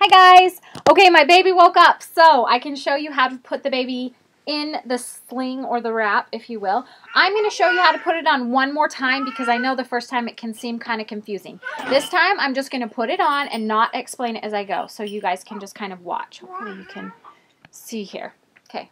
Hi guys! Okay, my baby woke up, so I can show you how to put the baby in the sling or the wrap, if you will. I'm going to show you how to put it on one more time because I know the first time it can seem kind of confusing. This time I'm just going to put it on and not explain it as I go, so you guys can just kind of watch. Hopefully you can see here. Okay.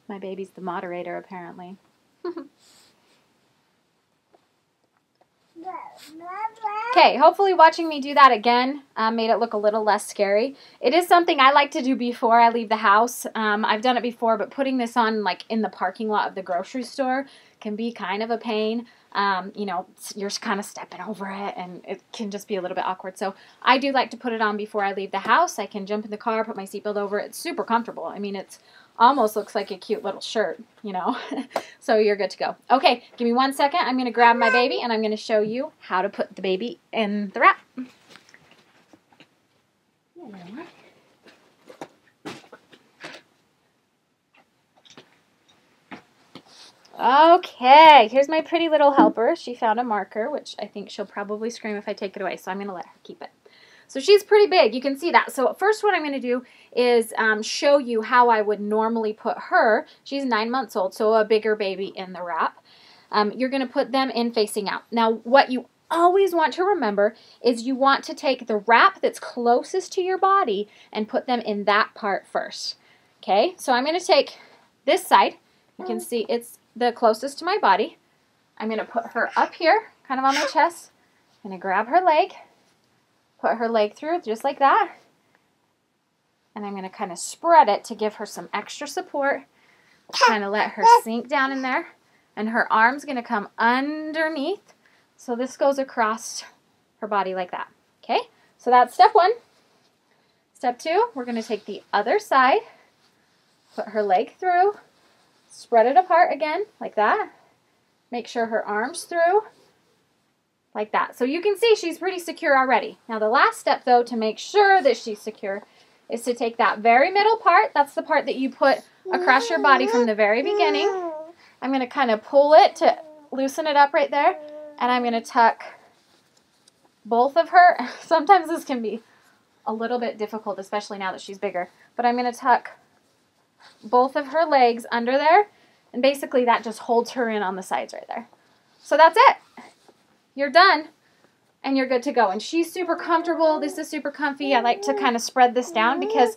My baby's the moderator, apparently. Okay, hopefully watching me do that again made it look a little less scary. It is something I like to do before I leave the house. I've done it before, but putting this on like in the parking lot of the grocery store can be kind of a pain. You know, you're kind of stepping over it and it can just be a little bit awkward. So I do like to put it on before I leave the house. I can jump in the car, put my seatbelt over it. It's super comfortable. I mean, it's almost looks like a cute little shirt, you know. So you're good to go. Okay, give me 1 second. I'm going to grab my baby and I'm going to show you how to put the baby in the wrap. Okay, here's my pretty little helper. She found a marker, which I think she'll probably scream if I take it away, so I'm going to let her keep it. So she's pretty big. You can see that. So first what I'm going to do is show you how I would normally put her. She's 9 months old, so a bigger baby in the wrap. You're going to put them in facing out. Now what you always want to remember is you want to take the wrap that's closest to your body and put them in that part first. Okay, so I'm going to take this side. You can see it's the closest to my body. I'm going to put her up here, kind of on my chest. I'm going to grab her leg. Put her leg through just like that. And I'm going to kind of spread it to give her some extra support. Kind of let her sink down in there. And her arm's going to come underneath. So this goes across her body like that. Okay? So that's step one. Step two, we're going to take the other side. Put her leg through. Spread it apart again like that. Make sure her arm's through. Like that. So you can see she's pretty secure already. Now the last step though to make sure that she's secure is to take that very middle part. That's the part that you put across your body from the very beginning. I'm going to kind of pull it to loosen it up right there. And I'm going to tuck both of her. Sometimes this can be a little bit difficult, especially now that she's bigger. But I'm going to tuck both of her legs under there. And basically that just holds her in on the sides right there. So that's it. You're done, and you're good to go. And she's super comfortable. This is super comfy. I like to kind of spread this down because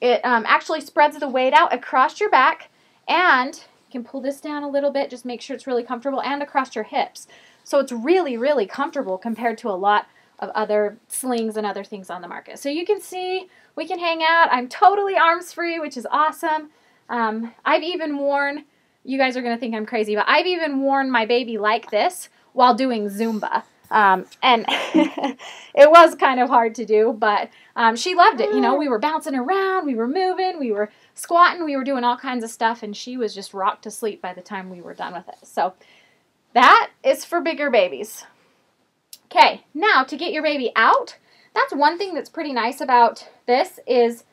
it actually spreads the weight out across your back, and you can pull this down a little bit, just make sure it's really comfortable, and across your hips. So it's really, really comfortable compared to a lot of other slings and other things on the market. So you can see we can hang out. I'm totally arms free, which is awesome. I've even worn, you guys are going to think I'm crazy, but I've even worn my baby like this while doing Zumba. And it was kind of hard to do, but she loved it. You know, we were bouncing around, we were moving, we were squatting, we were doing all kinds of stuff, and she was just rocked to sleep by the time we were done with it. So that is for bigger babies. Okay, now to get your baby out, that's one thing that's pretty nice about this is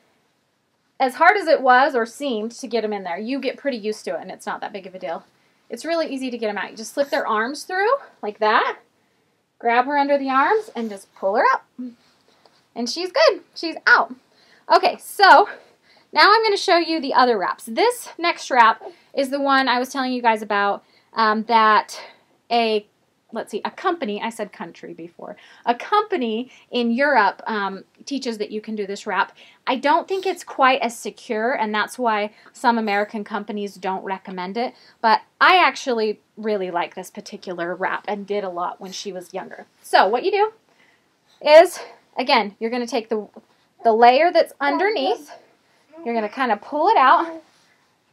as hard as it was or seemed to get them in there, you get pretty used to it, and it's not that big of a deal. It's really easy to get them out. You just slip their arms through like that. Grab her under the arms and just pull her up. And she's good. She's out. Okay, so now I'm going to show you the other wraps. This next wrap is the one I was telling you guys about that a let's see, a company, I said country before, a company in Europe teaches that you can do this wrap. I don't think it's quite as secure, and that's why some American companies don't recommend it, but I actually really like this particular wrap and did a lot when she was younger. So what you do is, again, you're going to take the layer that's underneath, you're going to kind of pull it out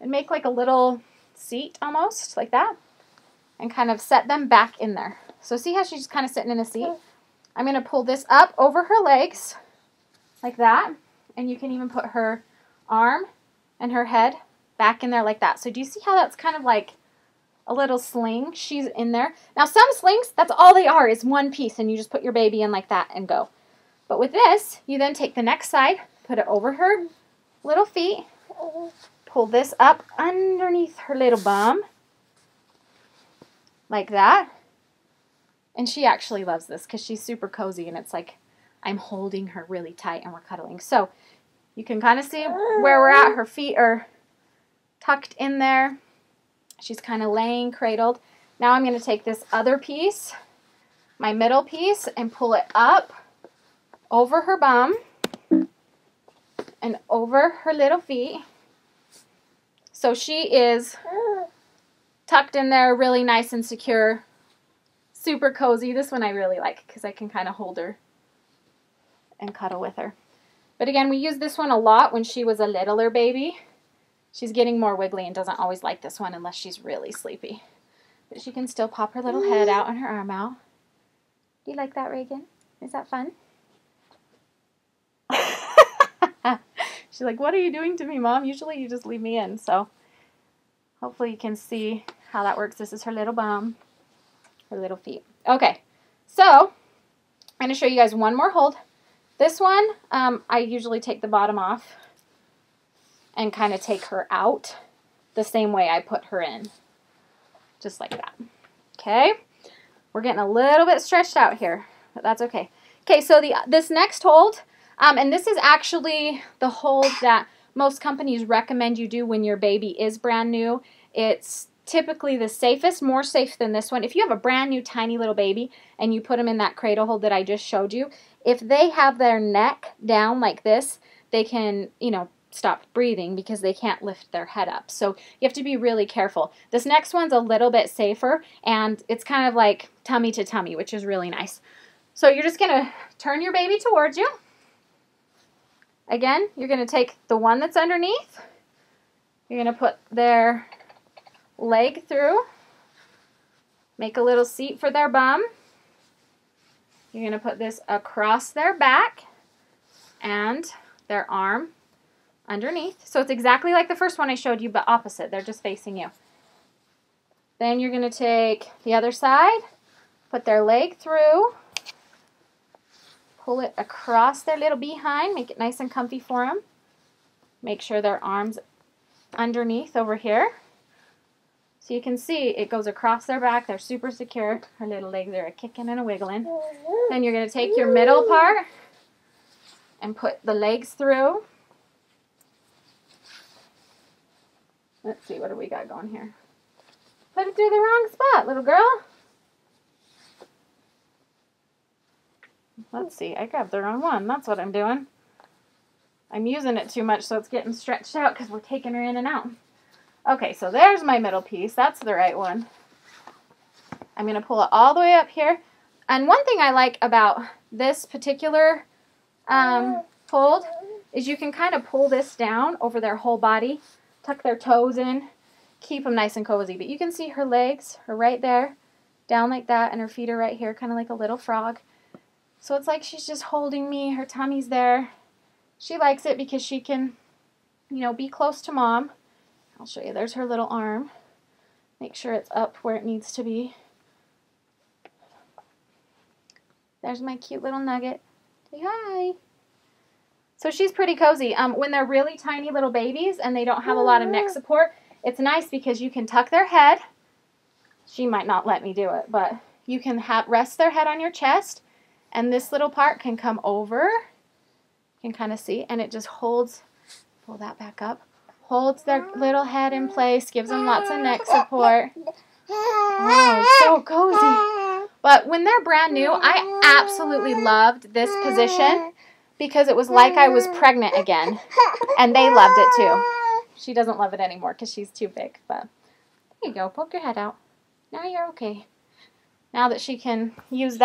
and make like a little seat almost, like that. And kind of set them back in there. So see how she's just kind of sitting in a seat? I'm going to pull this up over her legs, like that. And you can even put her arm and her head back in there like that. So do you see how that's kind of like a little sling? She's in there. Now some slings, that's all they are, is one piece. And you just put your baby in like that and go. But with this, you then take the next side, put it over her little feet, pull this up underneath her little bum. Like that. And she actually loves this because she's super cozy and it's like I'm holding her really tight and we're cuddling. So you can kind of see where we're at. Her feet are tucked in there. She's kind of laying cradled. Now I'm going to take this other piece, my middle piece, and pull it up over her bum and over her little feet. So she is tucked in there, really nice and secure, super cozy. This one I really like because I can kind of hold her and cuddle with her. But again, we used this one a lot when she was a littler baby. She's getting more wiggly and doesn't always like this one unless she's really sleepy. But she can still pop her little head out and her arm out. Do you like that, Reagan? Is that fun? She's like, what are you doing to me, Mom? Usually you just leave me in. So hopefully you can see how that works. This is her little bum, her little feet. Okay, so I'm going to show you guys one more hold. This one, I usually take the bottom off and kind of take her out the same way I put her in, just like that. Okay, we're getting a little bit stretched out here, but that's okay. Okay, so this next hold, and this is actually the hold that most companies recommend you do when your baby is brand new. It's typically the safest, more safe than this one. If you have a brand new tiny little baby and you put them in that cradle hold that I just showed you, if they have their neck down like this, they can, stop breathing because they can't lift their head up. So you have to be really careful. This next one's a little bit safer and it's kind of like tummy to tummy, which is really nice. So you're just going to turn your baby towards you. Again, you're going to take the one that's underneath. You're going to put their leg through. Make a little seat for their bum. You're going to put this across their back and their arm underneath. So it's exactly like the first one I showed you, but opposite. They're just facing you. Then you're going to take the other side, put their leg through, pull it across their little behind, make it nice and comfy for them. Make sure their arms underneath over here. So you can see it goes across their back. They're super secure. Her little legs are a kicking and a wiggling. Then you're going to take your middle part and put the legs through. Let's see, what do we got going here? Put it through the wrong spot, little girl. Let's see, I grabbed the wrong one. That's what I'm doing. I'm using it too much, so it's getting stretched out because we're taking her in and out. Okay, so there's my middle piece. That's the right one. I'm going to pull it all the way up here. And one thing I like about this particular hold is you can kind of pull this down over their whole body, tuck their toes in, keep them nice and cozy. But you can see her legs are right there, down like that, and her feet are right here, kind of like a little frog. So it's like she's just holding me. Her tummy's there. She likes it because she can, be close to Mom. I'll show you. There's her little arm. Make sure it's up where it needs to be. There's my cute little nugget. Say hi. So she's pretty cozy. When they're really tiny little babies and they don't have a lot of neck support, it's nice because you can tuck their head. She might not let me do it, but you can rest their head on your chest, and this little part can come over. You can kind of see, and it just holds, pull that back up, holds their little head in place, gives them lots of neck support. Oh, so cozy. when they're brand new, I absolutely loved this position because it was like I was pregnant again, and they loved it too. She doesn't love it anymore because she's too big, but there you go. Poke your head out. Now you're okay. Now that she can use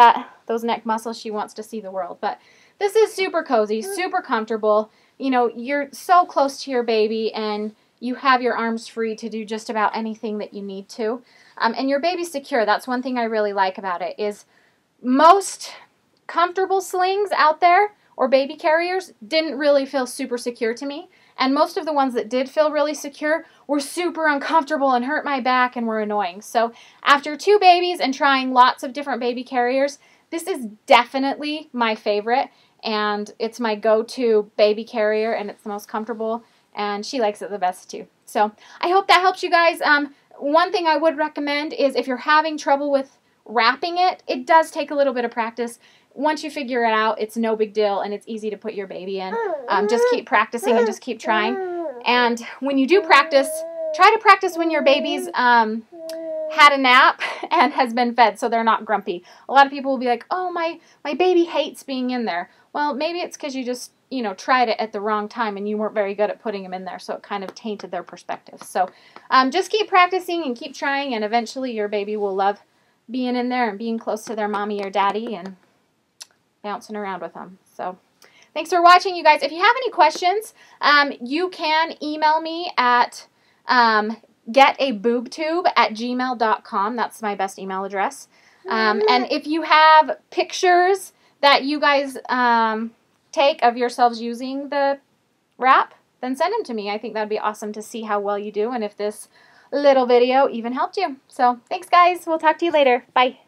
those neck muscles, she wants to see the world. But this is super cozy, super comfortable. You know, you're so close to your baby, and you have your arms free to do just about anything that you need to. And your baby's secure. That's one thing I really like about it, is most comfortable slings out there or baby carriers didn't really feel super secure to me. And most of the ones that did feel really secure were super uncomfortable and hurt my back and were annoying. So after 2 babies and trying lots of different baby carriers, this is definitely my favorite. And it's my go-to baby carrier, and it's the most comfortable, and she likes it the best too. So I hope that helps you guys. One thing I would recommend is if you're having trouble with wrapping it, it does take a little bit of practice. Once you figure it out, it's no big deal, and it's easy to put your baby in. Just keep practicing and just keep trying. And when you do practice, try to practice when your baby's had a nap and has been fed, so they're not grumpy. A lot of people will be like, oh, my baby hates being in there. Well, maybe it's because you just, you know, tried it at the wrong time and you weren't very good at putting them in there, so it kind of tainted their perspective. So just keep practicing and keep trying, and eventually your baby will love being in there and being close to their mommy or daddy and bouncing around with them. So thanks for watching, you guys. If you have any questions, you can email me at getaboobtube@gmail.com. That's my best email address. And if you have pictures that you guys take of yourselves using the wrap, then send them to me. I think that would be awesome to see how well you do and if this little video even helped you. So thanks, guys. We'll talk to you later. Bye.